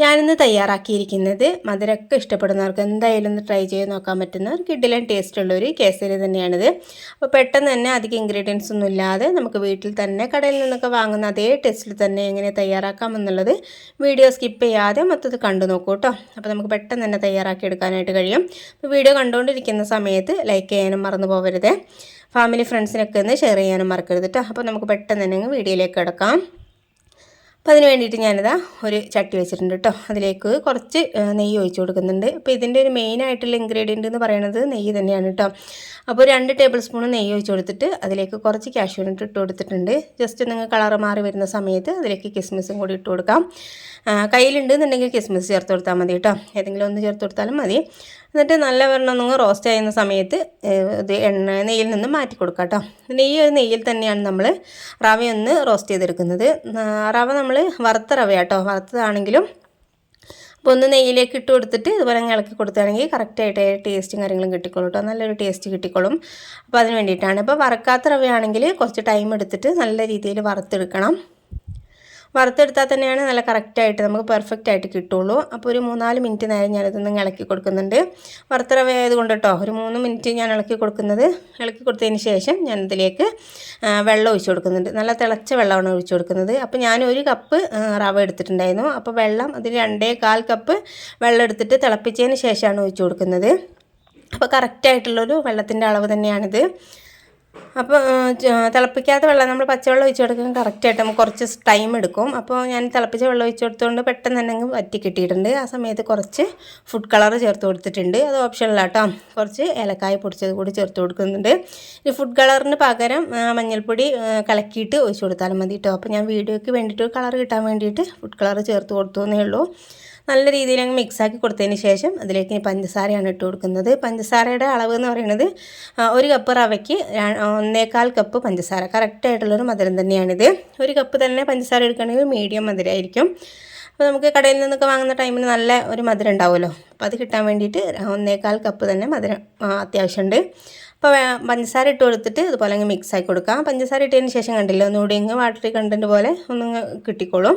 ഞാനിന്ന് തയ്യാറാക്കിയിരിക്കുന്നത് മധുരമൊക്കെ ഇഷ്ടപ്പെടുന്നവർക്ക് എന്തായാലും ഒന്ന് ട്രൈ ചെയ്ത് നോക്കാൻ പറ്റുന്ന ഒരു കിടിലൻ ടേസ്റ്റുള്ളൊരു കേസരി തന്നെയാണിത്. അപ്പോൾ പെട്ടെന്ന് തന്നെ അധികം ഇൻഗ്രീഡിയൻസ് ഒന്നും ഇല്ലാതെ നമുക്ക് വീട്ടിൽ തന്നെ കടയിൽ നിന്നൊക്കെ വാങ്ങുന്ന അതേ ടേസ്റ്റിൽ തന്നെ എങ്ങനെ തയ്യാറാക്കാമെന്നുള്ളത് വീഡിയോ സ്കിപ്പ് ചെയ്യാതെ മൊത്തത്തിൽ കണ്ടു നോക്കൂ കേട്ടോ. അപ്പോൾ നമുക്ക് പെട്ടെന്ന് തന്നെ തയ്യാറാക്കി എടുക്കാനായിട്ട് കഴിയും. അപ്പോൾ വീഡിയോ കണ്ടുകൊണ്ടിരിക്കുന്ന സമയത്ത് ലൈക്ക് ചെയ്യാനും മറന്നു പോകരുത്. ഫാമിലി ഫ്രണ്ട്സിനൊക്കെ ഒന്ന് ഷെയർ ചെയ്യാനും മറക്കരുത് കേട്ടോ. അപ്പോൾ നമുക്ക് പെട്ടെന്ന് തന്നെ വീഡിയോയിലേക്ക് കിടക്കാം. അപ്പോൾ അതിന് വേണ്ടിയിട്ട് ഞാനിതാ ഒരു ചട്ടി വെച്ചിട്ടുണ്ട് കേട്ടോ. അതിലേക്ക് കുറച്ച് നെയ്യ് ഒഴിച്ച് കൊടുക്കുന്നുണ്ട്. അപ്പോൾ ഇതിൻ്റെ ഒരു മെയിനായിട്ടുള്ള ഇൻഗ്രീഡിയൻ്റ് എന്ന് പറയുന്നത് നെയ്യ് തന്നെയാണ് കേട്ടോ. അപ്പോൾ 2 ടേബിൾ സ്പൂൺ നെയ്യ് ഒഴിച്ച് കൊടുത്തിട്ട് അതിലേക്ക് കുറച്ച് കാഷ്യൂ നട്ട് ഇട്ട് കൊടുത്തിട്ടുണ്ട്. ജസ്റ്റ് നിങ്ങൾ കളറ് മാറി വരുന്ന സമയത്ത് അതിലേക്ക് കിസ്മിസും കൂടി ഇട്ട് കൊടുക്കാം. കയ്യിലുണ്ടെന്നുണ്ടെങ്കിൽ കിസ്മിസ് ചേർത്ത് കൊടുത്താൽ മതി കേട്ടോ. ഏതെങ്കിലും ഒന്ന് ചേർത്ത് കൊടുത്താലും മതി. എന്നിട്ട് നല്ല ഒന്ന് റോസ്റ്റ് ചെയ്യുന്ന സമയത്ത് ഇത് നെയ്യിൽ നിന്ന് മാറ്റി കൊടുക്കാം കേട്ടോ. നെയ്യിൽ തന്നെയാണ് നമ്മൾ റവയൊന്ന് റോസ്റ്റ് ചെയ്തെടുക്കുന്നത്. റവ നമ്മൾ വറുത്ത റവ കേട്ടോ. വറുത്തതാണെങ്കിലും അപ്പോൾ ഒന്ന് നെയ്യിലേക്ക് ഇട്ട് കൊടുത്തിട്ട് ഇതുപോലെ ഇളക്കി കൊടുക്കുകയാണെങ്കിൽ കറക്റ്റായിട്ട് ടേസ്റ്റും കാര്യങ്ങളും കിട്ടിക്കോളും കേട്ടോ. നല്ലൊരു ടേസ്റ്റ് കിട്ടിക്കോളും. അപ്പോൾ അതിന് വേണ്ടിയിട്ടാണ്. ഇപ്പോൾ വറുക്കാത്ത റവയാണെങ്കിൽ കുറച്ച് ടൈം എടുത്തിട്ട് നല്ല രീതിയിൽ വറുത്തെടുക്കണം. വറുത്തെടുത്താൽ തന്നെയാണ് നല്ല കറക്റ്റായിട്ട് നമുക്ക് പെർഫെക്റ്റ് ആയിട്ട് കിട്ടുള്ളൂ. അപ്പോൾ ഒരു 3-4 മിനിറ്റ് നേരം ഞാനിതൊന്ന് ഇളക്കി കൊടുക്കുന്നുണ്ട്. വറുത്ത റവ ആയതുകൊണ്ട് കേട്ടോ ഒരു 3 മിനിറ്റ് ഞാൻ ഇളക്കി കൊടുത്തതിന് ശേഷം ഞാൻ ഇതിലേക്ക് വെള്ളം ഒഴിച്ച് കൊടുക്കുന്നുണ്ട്. നല്ല തിളച്ച വെള്ളമാണ് ഒഴിച്ച് കൊടുക്കുന്നത്. അപ്പോൾ ഞാൻ 1 കപ്പ് റവ എടുത്തിട്ടുണ്ടായിരുന്നു. അപ്പോൾ വെള്ളം അതിൽ 2.25 കപ്പ് വെള്ളം എടുത്തിട്ട് തിളപ്പിച്ചതിന് ശേഷമാണ് ഒഴിച്ച് കൊടുക്കുന്നത്. അപ്പോൾ കറക്റ്റായിട്ടുള്ളൊരു വെള്ളത്തിൻ്റെ അളവ് തന്നെയാണിത്. അപ്പോൾ തിളപ്പിക്കാത്ത വെള്ളം നമ്മൾ പച്ചവെള്ളം ഒഴിച്ച് കൊടുക്കാൻ കറക്റ്റായിട്ട് നമുക്ക് കുറച്ച് ടൈം എടുക്കും. അപ്പോൾ ഞാൻ തിളപ്പിച്ച വെള്ളം ഒഴിച്ച് കൊടുത്തുകൊണ്ട് പെട്ടെന്ന് തന്നെ അങ്ങ് വറ്റി കിട്ടിയിട്ടുണ്ട്. ആ സമയത്ത് കുറച്ച് ഫുഡ് കളർ ചേർത്ത് കൊടുത്തിട്ടുണ്ട്. അത് ഓപ്ഷനിലാട്ടോ. കുറച്ച് ഏലക്കായ പൊടിച്ചത് കൂടി ചേർത്ത് കൊടുക്കുന്നുണ്ട്. ഈ ഫുഡ് കളറിന് പകരം മഞ്ഞൾപ്പൊടി കലക്കിയിട്ട് ഒഴിച്ച് കൊടുത്താലും മതി കേട്ടോ. അപ്പോൾ ഞാൻ വീഡിയോയ്ക്ക് വേണ്ടിയിട്ട് കളർ കിട്ടാൻ വേണ്ടിയിട്ട് ഫുഡ് കളർ ചേർത്ത് കൊടുത്തു എന്നേ ഉള്ളൂ. നല്ല രീതിയിൽ അങ്ങ് മിക്സാക്കി കൊടുത്തതിന് ശേഷം അതിലേക്ക് പഞ്ചസാരയാണ് ഇട്ട് കൊടുക്കുന്നത്. പഞ്ചസാരയുടെ അളവ് എന്ന് പറയുന്നത് 1 കപ്പ് റവയ്ക്ക് 1.25 കപ്പ് പഞ്ചസാര. കറക്റ്റായിട്ടുള്ളൊരു മധുരം തന്നെയാണിത്. 1 കപ്പ് തന്നെ പഞ്ചസാര എടുക്കുകയാണെങ്കിൽ മീഡിയം മധുരമായിരിക്കും. അപ്പോൾ നമുക്ക് കടയിൽ നിന്നൊക്കെ വാങ്ങുന്ന ടൈമിന് നല്ല ഒരു മധുരം ഉണ്ടാവുമല്ലോ. അപ്പോൾ അത് കിട്ടാൻ വേണ്ടിയിട്ട് 1.25 കപ്പ് തന്നെ മധുരം അത്യാവശ്യമുണ്ട്. അപ്പോൾ പഞ്ചസാര ഇട്ട് കൊടുത്തിട്ട് ഇതുപോലെ അങ്ങ് മിക്സാക്കി കൊടുക്കാം. പഞ്ചസാര ഇട്ടതിന് ശേഷം കണ്ടില്ല ഒന്നുകൂടി ഇങ്ങ് വാട്ടറി കണ്ടൻറ്റ് പോലെ ഒന്ന് കിട്ടിക്കോളും.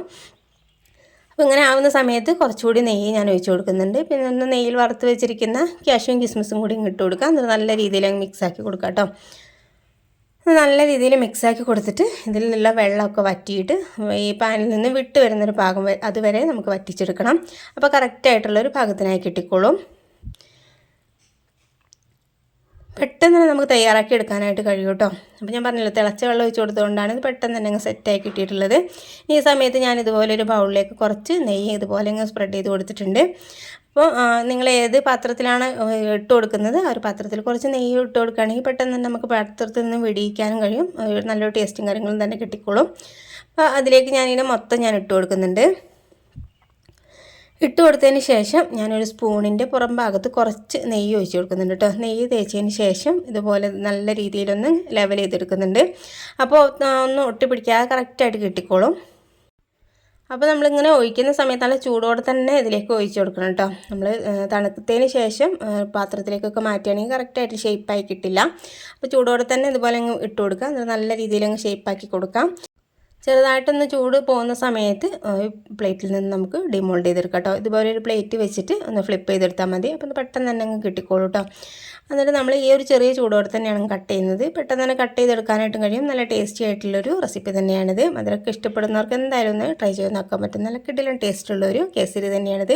അപ്പോൾ ഇങ്ങനെ ആവുന്ന സമയത്ത് കുറച്ചുകൂടി നെയ്യ് ഞാൻ ഒഴിച്ച് കൊടുക്കുന്നുണ്ട്. പിന്നെ ഒന്ന് നെയ്യിൽ വറുത്ത് വെച്ചിരിക്കുന്ന കാഷ്യൂം കിസ്മിസും കൂടി ഇട്ട് കൊടുക്കാം. എന്നിട്ട് നല്ല രീതിയിൽ അങ്ങ് മിക്സാക്കി കൊടുക്കാം കേട്ടോ. നല്ല രീതിയിൽ മിക്സാക്കി കൊടുത്തിട്ട് ഇതിൽ നിന്നുള്ള വെള്ളമൊക്കെ വറ്റിയിട്ട് ഈ പാനിൽ നിന്ന് വിട്ട് വരുന്നൊരു പാകം അതുവരെ നമുക്ക് വറ്റിച്ചെടുക്കണം. അപ്പോൾ കറക്റ്റായിട്ടുള്ളൊരു പാകത്തിനായി കിട്ടിക്കോളും. പെട്ടെന്ന് തന്നെ നമുക്ക് തയ്യാറാക്കി എടുക്കാനായിട്ട് കഴിയും കേട്ടോ. അപ്പോൾ ഞാൻ പറഞ്ഞല്ലോ തിളച്ച വെള്ളം ഒഴിച്ച് കൊടുത്തുകൊണ്ടാണ് ഇത് പെട്ടെന്ന് തന്നെ അങ്ങ് സെറ്റായി കിട്ടിയിട്ടുള്ളത്. ഈ സമയത്ത് ഞാൻ ഇതുപോലെ ഒരു ബൗളിലേക്ക് കുറച്ച് നെയ്യ് ഇതുപോലെ അങ്ങ് സ്പ്രെഡ് ചെയ്ത് കൊടുത്തിട്ടുണ്ട്. അപ്പോൾ നിങ്ങൾ ഏത് പാത്രത്തിലാണ് ഇട്ട് കൊടുക്കുന്നത് ആ ഒരു പാത്രത്തിൽ കുറച്ച് നെയ്യ് ഇട്ട് കൊടുക്കുകയാണെങ്കിൽ പെട്ടെന്ന് തന്നെ നമുക്ക് പാത്രത്തിൽ നിന്ന് വെടിയിക്കാനും കഴിയും. നല്ലൊരു ടേസ്റ്റും കാര്യങ്ങളും തന്നെ കിട്ടിക്കോളും. അപ്പോൾ അതിലേക്ക് ഞാനിങ്ങനെ മൊത്തം ഞാൻ ഇട്ട് കൊടുക്കുന്നുണ്ട്. ഇട്ട് കൊടുത്തതിന് ശേഷം ഞാനൊരു സ്പൂണിൻ്റെ പുറം ഭാഗത്ത് കുറച്ച് നെയ്യ് ഒഴിച്ച് കൊടുക്കുന്നുണ്ട് കേട്ടോ. നെയ്യ് തേച്ചതിന് ശേഷം ഇതുപോലെ നല്ല രീതിയിലൊന്ന് ലെവൽ ചെയ്തെടുക്കുന്നുണ്ട്. അപ്പോൾ ഒന്ന് ഒട്ടിപ്പിടിക്കാതെ കറക്റ്റായിട്ട് കിട്ടിക്കോളും. അപ്പോൾ നമ്മളിങ്ങനെ ഒഴിക്കുന്ന സമയത്ത് നല്ല ചൂടോടെ തന്നെ ഇതിലേക്ക് ഒഴിച്ച് കൊടുക്കണം കേട്ടോ. നമ്മൾ തണുത്തതിന് ശേഷം പാത്രത്തിലേക്കൊക്കെ മാറ്റുകയാണെങ്കിൽ കറക്റ്റായിട്ട് ഷേപ്പായി കിട്ടില്ല. അപ്പോൾ ചൂടോടെ തന്നെ ഇതുപോലെ അങ്ങ് ഇട്ട് കൊടുക്കുക. നല്ല രീതിയിൽ അങ്ങ് ഷേപ്പാക്കി കൊടുക്കാം. ചെറുതായിട്ടൊന്ന് ചൂട് പോകുന്ന സമയത്ത് പ്ലേറ്റിൽ നിന്ന് നമുക്ക് ഡിമോൾഡ് ചെയ്തെടുക്കാം കേട്ടോ. ഇതുപോലെ ഒരു പ്ലേറ്റ് വെച്ചിട്ട് ഒന്ന് ഫ്ലിപ്പ് ചെയ്തെടുത്താൽ മതി. അപ്പോൾ പെട്ടെന്ന് തന്നെ അങ്ങ് കിട്ടിക്കോളൂ കേട്ടോ. എന്നിട്ട് നമ്മൾ ഈ ഒരു ചെറിയ ചൂടോടെ തന്നെയാണ് കട്ട് ചെയ്യുന്നത്. പെട്ടെന്ന് തന്നെ കട്ട് ചെയ്തെടുക്കാനായിട്ടും കഴിയും. നല്ല ടേസ്റ്റി ആയിട്ടുള്ളൊരു റെസിപ്പി തന്നെയാണിത്. മധുരമൊക്കെ ഇഷ്ടപ്പെടുന്നവർക്ക് എന്തായാലും ഒന്ന് ട്രൈ ചെയ്ത് നോക്കാൻ പറ്റും. നല്ല കിടിലൻ ടേസ്റ്റുള്ളൊരു കേസരി തന്നെയാണിത്.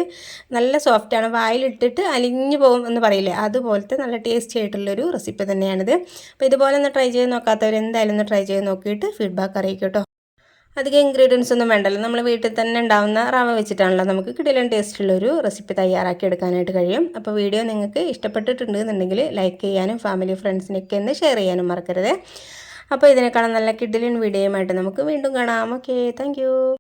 നല്ല സോഫ്റ്റാണ്. വായിലിട്ടിട്ട് അലിഞ്ഞു പോകും എന്ന് പറയില്ലേ, അതുപോലത്തെ നല്ല ടേസ്റ്റി ആയിട്ടുള്ളൊരു റെസിപ്പി തന്നെയാണിത്. അപ്പോൾ ഇതുപോലെ ഒന്ന് ട്രൈ ചെയ്ത് നോക്കാത്തവർ എന്തായാലും ഒന്ന് ട്രൈ ചെയ്ത് നോക്കിയിട്ട് ഫീഡ്ബാക്ക് അറിയിക്കും കേട്ടോ. അധികം ഇൻഗ്രീഡിയൻസ് ഒന്നും വേണ്ടല്ലോ. നമ്മൾ വീട്ടിൽ തന്നെ ഉണ്ടാവുന്ന റവ വെച്ചിട്ടാണല്ലോ നമുക്ക് കിടിലൻ ടേസ്റ്റുള്ളൊരു റെസിപ്പി തയ്യാറാക്കി എടുക്കാനായിട്ട് കഴിയും. അപ്പോൾ വീഡിയോ നിങ്ങൾക്ക് ഇഷ്ടപ്പെട്ടിട്ടുണ്ടെന്നുണ്ടെങ്കിൽ ലൈക്ക് ചെയ്യാനും ഫാമിലി ഫ്രണ്ട്സിനൊക്കെ ഒന്ന് ഷെയർ ചെയ്യാനും മറക്കരുത്. അപ്പോൾ ഇതിനേക്കാളും നല്ല കിടിലൻ വീഡിയോയുമായിട്ട് നമുക്ക് വീണ്ടും കാണാം. Okay, thank